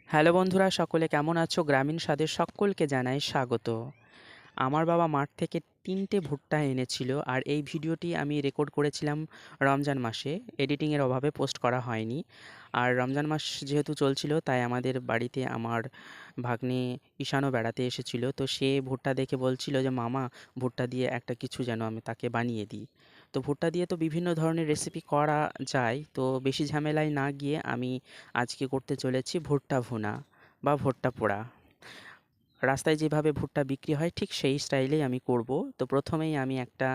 Hello বন্ধুরা, সকলে কেমন আছো? গ্রামীণ স্বাদের সকলকে জানাই স্বাগত। আমার বাবা মাঠ থেকে ৩টে ভুট্টা এনেছিল, আর এই ভিডিওটি আমি রেকর্ড করেছিলাম রমজান মাসে। এডিটিংয়ের অভাবে পোস্ট করা হয়নি। আর রমজান মাস যেহেতু চলছিল, তাই আমাদের বাড়িতে আমার ভাগ্নে ঈশানও বেড়াতে এসেছিল। তো সে ভুট্টা দেখে বলছিল যে মামা, ভুট্টা দিয়ে একটা কিছু যেন আমি তাকে বানিয়ে দিই। তো ভুট্টা দিয়ে তো বিভিন্ন ধরনের রেসিপি করা যায়, তো বেশি ঝামেলায় না গিয়ে আমি আজকে করতে চলেছি ভুট্টা ভুনা বা ভুট্টা পোড়া। রাস্তায় যেভাবে ভুট্টা বিক্রি হয় ঠিক সেই স্টাইলেই আমি করব। তো প্রথমেই আমি একটা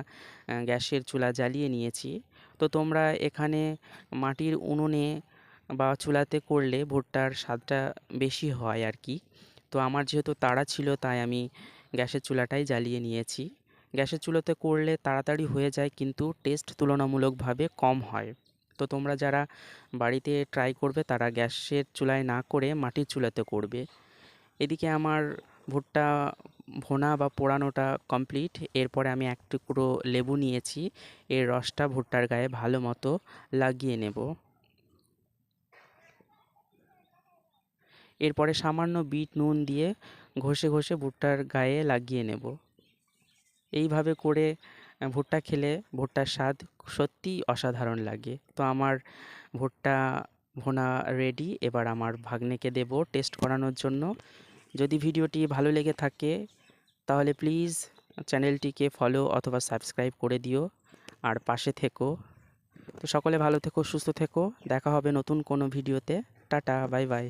গ্যাসের চুলা জ্বালিয়ে নিয়েছি। তো তোমরা এখানে মাটির উনুনে বা চুলাতে করলে ভুট্টার স্বাদটা বেশি হয় আর কি। তো আমার যেহেতু তাড়া ছিল, তাই আমি গ্যাসের চুলাটাই জ্বালিয়ে নিয়েছি। গ্যাসের চুলোতে করলে তাড়াতাড়ি হয়ে যায়, কিন্তু টেস্ট তুলনামূলকভাবে কম হয়। তো তোমরা যারা বাড়িতে ট্রাই করবে তারা গ্যাসের চুলায় না করে মাটির চুলাতে করবে। এদিকে আমার ভুট্টা ভোনা বা পোড়ানোটা কমপ্লিট। এরপরে আমি এক টুকরো লেবু নিয়েছি, এর রসটা ভুট্টার গায়ে ভালো মতো লাগিয়ে নেব। এরপরে সামান্য বিট নুন দিয়ে ঘষে ঘষে ভুট্টার গায়ে লাগিয়ে নেব। এইভাবে করে ভুট্টা খেলে ভুট্টার স্বাদ সত্যিই অসাধারণ লাগে। তো আমার ভুট্টা ভোনা রেডি। এবার আমার ভাগ্নেকে দেব টেস্ট করানোর জন্য। যদি ভিডিওটি ভালো লেগে থাকে তাহলে প্লিজ চ্যানেলটিকে ফলো অথবা সাবস্ক্রাইব করে দিও, আর পাশে থেকো। তো সকলে ভালো থেকো, সুস্থ থেকো। দেখা হবে নতুন কোনো ভিডিওতে। Tata, bye bye.